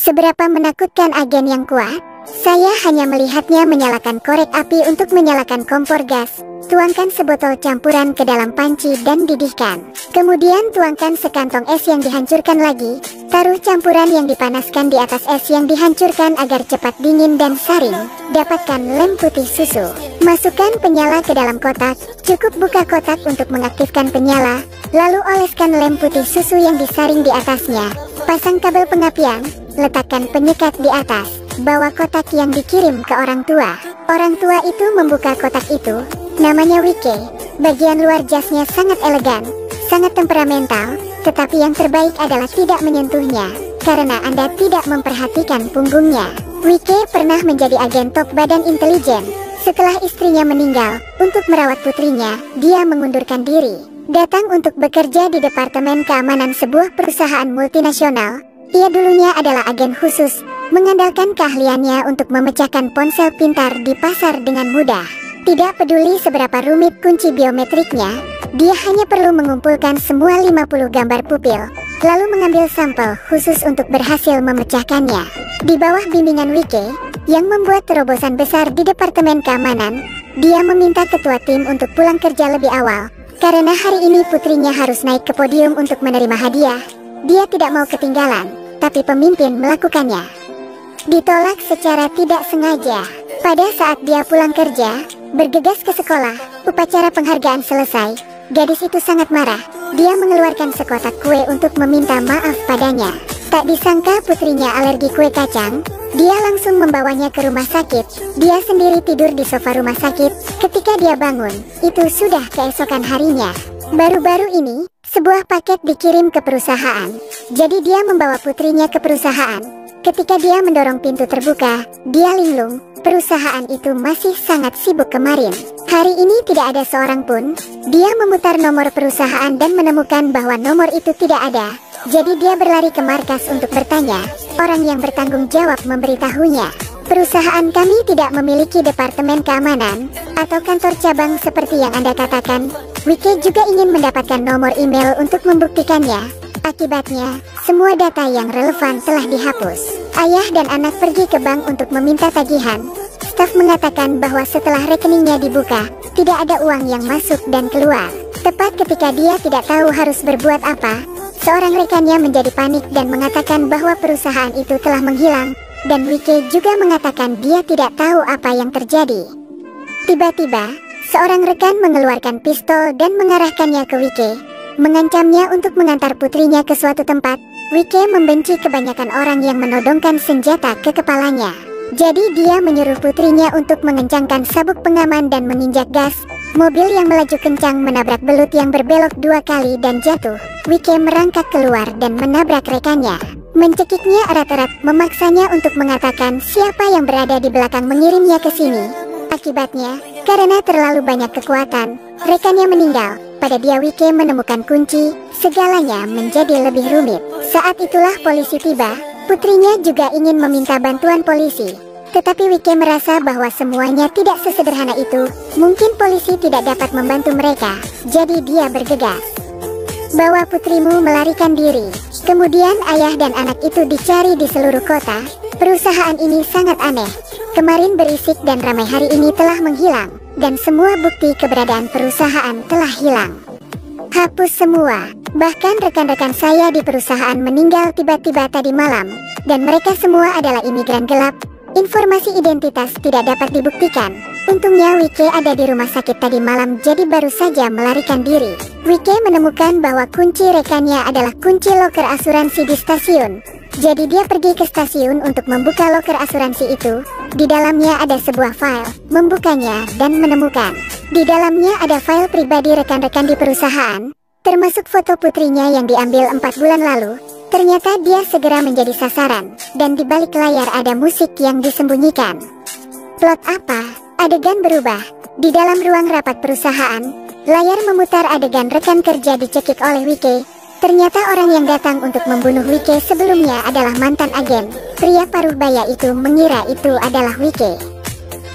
Seberapa menakutkan agen yang kuat? Saya hanya melihatnya menyalakan korek api untuk menyalakan kompor gas. Tuangkan sebotol campuran ke dalam panci dan didihkan. Kemudian tuangkan sekantong es yang dihancurkan lagi. Taruh campuran yang dipanaskan di atas es yang dihancurkan agar cepat dingin dan saring. Dapatkan lem putih susu. Masukkan penyala ke dalam kotak. Cukup buka kotak untuk mengaktifkan penyala. Lalu oleskan lem putih susu yang disaring di atasnya. Pasang kabel pengapian. Letakkan penyekat di atas. Bawa kotak yang dikirim ke orang tua. Orang tua itu membuka kotak itu. Namanya Wike. Bagian luar jasnya sangat elegan, sangat temperamental, tetapi yang terbaik adalah tidak menyentuhnya, karena Anda tidak memperhatikan punggungnya. Wike pernah menjadi agen top badan intelijen. Setelah istrinya meninggal, untuk merawat putrinya, dia mengundurkan diri. Datang untuk bekerja di Departemen Keamanan sebuah perusahaan multinasional. Ia dulunya adalah agen khusus, mengandalkan keahliannya untuk memecahkan ponsel pintar di pasar dengan mudah. Tidak peduli seberapa rumit kunci biometriknya, dia hanya perlu mengumpulkan semua 50 gambar pupil, lalu mengambil sampel khusus untuk berhasil memecahkannya. Di bawah bimbingan Wike, yang membuat terobosan besar di Departemen Keamanan, dia meminta ketua tim untuk pulang kerja lebih awal, karena hari ini putrinya harus naik ke podium untuk menerima hadiah. Dia tidak mau ketinggalan, tapi pemimpin melakukannya. Ditolak secara tidak sengaja. Pada saat dia pulang kerja, bergegas ke sekolah, upacara penghargaan selesai. Gadis itu sangat marah. Dia mengeluarkan sekotak kue untuk meminta maaf padanya. Tak disangka putrinya alergi kue kacang. Dia langsung membawanya ke rumah sakit. Dia sendiri tidur di sofa rumah sakit. Ketika dia bangun, itu sudah keesokan harinya. Baru-baru ini, sebuah paket dikirim ke perusahaan. Jadi dia membawa putrinya ke perusahaan. Ketika dia mendorong pintu terbuka, dia linglung. Perusahaan itu masih sangat sibuk kemarin. Hari ini tidak ada seorang pun. Dia memutar nomor perusahaan dan menemukan bahwa nomor itu tidak ada. Jadi dia berlari ke markas untuk bertanya. Orang yang bertanggung jawab memberitahunya. Perusahaan kami tidak memiliki departemen keamanan atau kantor cabang seperti yang Anda katakan. Wike juga ingin mendapatkan nomor email untuk membuktikannya. Akibatnya, semua data yang relevan telah dihapus. Ayah dan anak pergi ke bank untuk meminta tagihan. Staf mengatakan bahwa setelah rekeningnya dibuka, tidak ada uang yang masuk dan keluar. Tepat ketika dia tidak tahu harus berbuat apa, seorang rekannya menjadi panik dan mengatakan bahwa perusahaan itu telah menghilang, dan Wike juga mengatakan dia tidak tahu apa yang terjadi. Tiba-tiba, seorang rekan mengeluarkan pistol dan mengarahkannya ke Wike, mengancamnya untuk mengantar putrinya ke suatu tempat. Wike membenci kebanyakan orang yang menodongkan senjata ke kepalanya. Jadi dia menyuruh putrinya untuk mengencangkan sabuk pengaman dan menginjak gas. Mobil yang melaju kencang menabrak belut yang berbelok 2 kali dan jatuh. Wike merangkak keluar dan menabrak rekannya. Mencekiknya erat-erat, memaksanya untuk mengatakan siapa yang berada di belakang mengirimnya ke sini. Akibatnya, karena terlalu banyak kekuatan, rekannya meninggal. Pada dia Wike menemukan kunci, segalanya menjadi lebih rumit. Saat itulah polisi tiba. Putrinya juga ingin meminta bantuan polisi. Tetapi Wike merasa bahwa semuanya tidak sesederhana itu. Mungkin polisi tidak dapat membantu mereka. Jadi dia bergegas. Bawa putrimu melarikan diri. Kemudian ayah dan anak itu dicari di seluruh kota. Perusahaan ini sangat aneh. Kemarin berisik dan ramai, hari ini telah menghilang. Dan semua bukti keberadaan perusahaan telah hilang. Hapus semua. Bahkan rekan-rekan saya di perusahaan meninggal tiba-tiba tadi malam. Dan mereka semua adalah imigran gelap. Informasi identitas tidak dapat dibuktikan. Untungnya Wike ada di rumah sakit tadi malam, jadi baru saja melarikan diri. Wike menemukan bahwa kunci rekannya adalah kunci loker asuransi di stasiun. Jadi dia pergi ke stasiun untuk membuka loker asuransi itu. Di dalamnya ada sebuah file. Membukanya dan menemukan. Di dalamnya ada file pribadi rekan-rekan di perusahaan, termasuk foto putrinya yang diambil 4 bulan lalu. Ternyata dia segera menjadi sasaran. Dan di balik layar ada musik yang disembunyikan. Plot apa? Adegan berubah. Di dalam ruang rapat perusahaan, layar memutar adegan rekan kerja dicekik oleh Wike. Ternyata orang yang datang untuk membunuh Wike sebelumnya adalah mantan agen. Pria paruh baya itu mengira itu adalah Wike.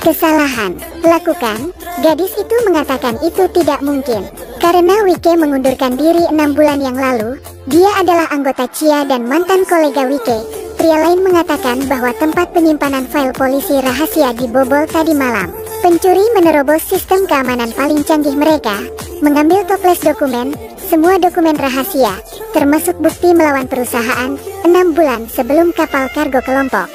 Kesalahan, lakukan. Gadis itu mengatakan itu tidak mungkin. Karena Wike mengundurkan diri 6 bulan yang lalu. Dia adalah anggota Chia dan mantan kolega Wike. Pria lain mengatakan bahwa tempat penyimpanan file polisi rahasia dibobol tadi malam. Pencuri menerobos sistem keamanan paling canggih mereka, mengambil toples dokumen, semua dokumen rahasia, termasuk bukti melawan perusahaan, 6 bulan sebelum kapal kargo kelompok.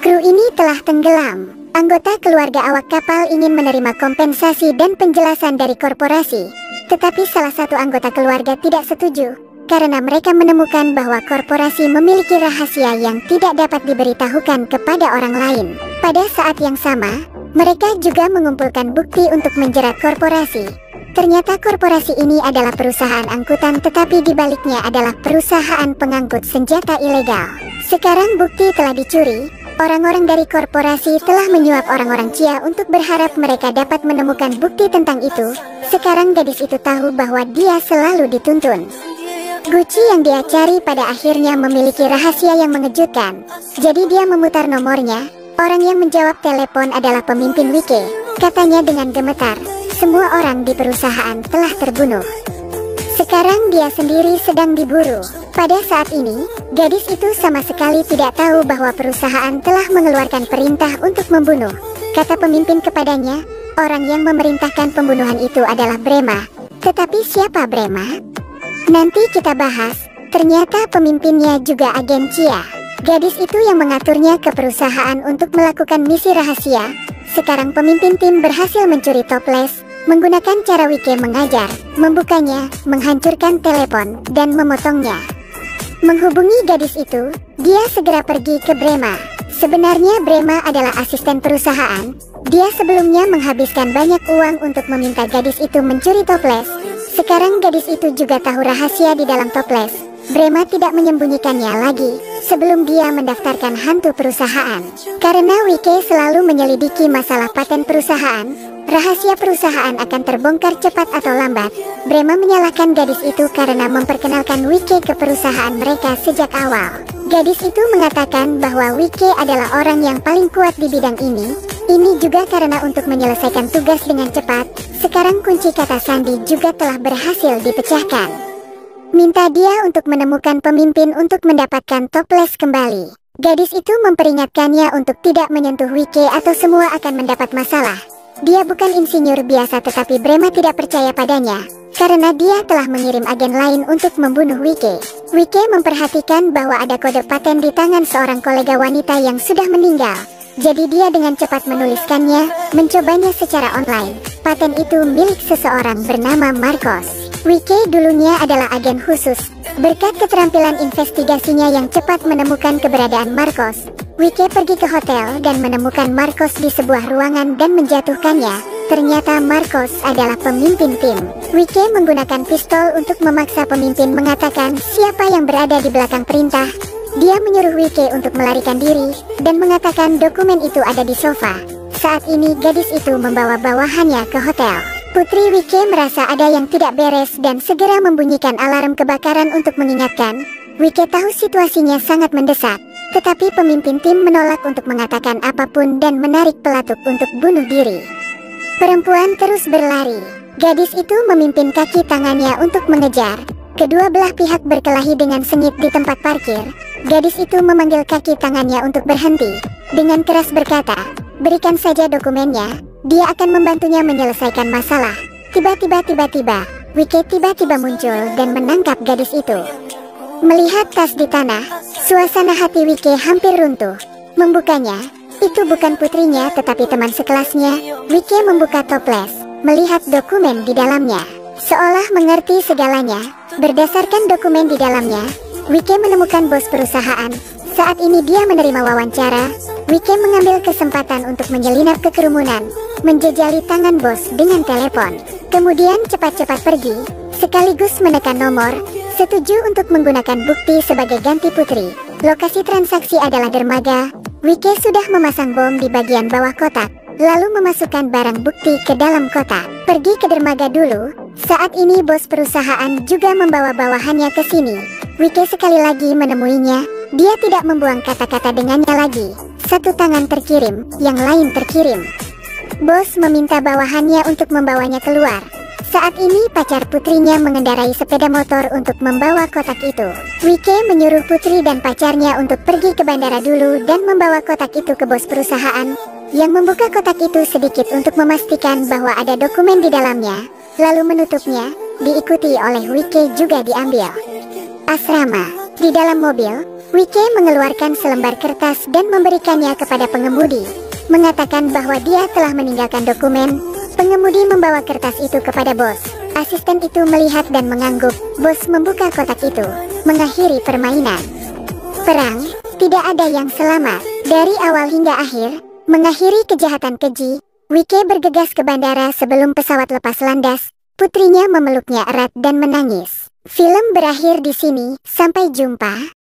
Kru ini telah tenggelam. Anggota keluarga awak kapal ingin menerima kompensasi dan penjelasan dari korporasi, tetapi salah satu anggota keluarga tidak setuju, karena mereka menemukan bahwa korporasi memiliki rahasia yang tidak dapat diberitahukan kepada orang lain. Pada saat yang sama, mereka juga mengumpulkan bukti untuk menjerat korporasi. Ternyata korporasi ini adalah perusahaan angkutan, tetapi di baliknya adalah perusahaan pengangkut senjata ilegal. Sekarang bukti telah dicuri, orang-orang dari korporasi telah menyuap orang-orang Chia untuk berharap mereka dapat menemukan bukti tentang itu. Sekarang gadis itu tahu bahwa dia selalu dituntun. Gucci yang dia cari pada akhirnya memiliki rahasia yang mengejutkan. Jadi dia memutar nomornya. Orang yang menjawab telepon adalah pemimpin Wike. Katanya dengan gemetar, semua orang di perusahaan telah terbunuh. Sekarang dia sendiri sedang diburu. Pada saat ini, gadis itu sama sekali tidak tahu bahwa perusahaan telah mengeluarkan perintah untuk membunuh. Kata pemimpin kepadanya, orang yang memerintahkan pembunuhan itu adalah Brema. Tetapi siapa Brema? Nanti kita bahas. Ternyata pemimpinnya juga agen Chia. Gadis itu yang mengaturnya ke perusahaan untuk melakukan misi rahasia. Sekarang pemimpin tim berhasil mencuri toples, menggunakan cara Wike mengajar, membukanya, menghancurkan telepon, dan memotongnya. Menghubungi gadis itu, dia segera pergi ke Brema. Sebenarnya Brema adalah asisten perusahaan. Dia sebelumnya menghabiskan banyak uang untuk meminta gadis itu mencuri toples. Sekarang gadis itu juga tahu rahasia di dalam toples. Brema tidak menyembunyikannya lagi sebelum dia mendaftarkan hantu perusahaan. Karena Wike selalu menyelidiki masalah paten perusahaan, rahasia perusahaan akan terbongkar cepat atau lambat. Brema menyalahkan gadis itu karena memperkenalkan Wike ke perusahaan mereka sejak awal. Gadis itu mengatakan bahwa Wike adalah orang yang paling kuat di bidang ini. Ini juga karena untuk menyelesaikan tugas dengan cepat. Sekarang kunci kata sandi juga telah berhasil dipecahkan. Minta dia untuk menemukan pemimpin untuk mendapatkan toples kembali. Gadis itu memperingatkannya untuk tidak menyentuh Wike atau semua akan mendapat masalah. Dia bukan insinyur biasa, tetapi Brema tidak percaya padanya, karena dia telah mengirim agen lain untuk membunuh Wike. Wike memperhatikan bahwa ada kode paten di tangan seorang kolega wanita yang sudah meninggal. Jadi dia dengan cepat menuliskannya, mencobanya secara online. Paten itu milik seseorang bernama Marcos. Wike dulunya adalah agen khusus. Berkat keterampilan investigasinya yang cepat menemukan keberadaan Marcos, Wike pergi ke hotel dan menemukan Marcos di sebuah ruangan dan menjatuhkannya. Ternyata Marcos adalah pemimpin tim. Wike menggunakan pistol untuk memaksa pemimpin mengatakan siapa yang berada di belakang perintah. Dia menyuruh Wike untuk melarikan diri dan mengatakan dokumen itu ada di sofa. Saat ini gadis itu membawa bawahannya ke hotel. Putri Wike merasa ada yang tidak beres dan segera membunyikan alarm kebakaran untuk mengingatkan. Wike tahu situasinya sangat mendesak, tetapi pemimpin tim menolak untuk mengatakan apapun dan menarik pelatuk untuk bunuh diri. Perempuan terus berlari. Gadis itu memimpin kaki tangannya untuk mengejar. Kedua belah pihak berkelahi dengan sengit di tempat parkir. Gadis itu memanggil kaki tangannya untuk berhenti. Dengan keras berkata, berikan saja dokumennya. Dia akan membantunya menyelesaikan masalah. Tiba-tiba, Wike tiba-tiba muncul dan menangkap gadis itu. Melihat tas di tanah, suasana hati Wike hampir runtuh. Membukanya, itu bukan putrinya tetapi teman sekelasnya. Wike membuka toples, melihat dokumen di dalamnya. Seolah mengerti segalanya, berdasarkan dokumen di dalamnya, Wike menemukan bos perusahaan. Saat ini dia menerima wawancara. Wike mengambil kesempatan untuk menyelinap ke kerumunan, menjejali tangan bos dengan telepon. Kemudian cepat-cepat pergi, sekaligus menekan nomor, setuju untuk menggunakan bukti sebagai ganti putri. Lokasi transaksi adalah dermaga. Wike sudah memasang bom di bagian bawah kotak, lalu memasukkan barang bukti ke dalam kotak. Pergi ke dermaga dulu. Saat ini bos perusahaan juga membawa bawahannya ke sini. Wike sekali lagi menemuinya. Dia tidak membuang kata-kata dengannya lagi. Satu tangan terkirim, yang lain terkirim. Bos meminta bawahannya untuk membawanya keluar. Saat ini pacar putrinya mengendarai sepeda motor untuk membawa kotak itu. Wike menyuruh putri dan pacarnya untuk pergi ke bandara dulu dan membawa kotak itu ke bos perusahaan, yang membuka kotak itu sedikit untuk memastikan bahwa ada dokumen di dalamnya, lalu menutupnya, diikuti oleh Wike juga diambil. Asrama. Di dalam mobil, Wike mengeluarkan selembar kertas dan memberikannya kepada pengemudi, mengatakan bahwa dia telah meninggalkan dokumen. Pengemudi membawa kertas itu kepada bos. Asisten itu melihat dan mengangguk. Bos membuka kotak itu, mengakhiri permainan. Perang, tidak ada yang selamat. Dari awal hingga akhir, mengakhiri kejahatan keji, Wike bergegas ke bandara sebelum pesawat lepas landas. Putrinya memeluknya erat dan menangis. Film berakhir di sini, sampai jumpa.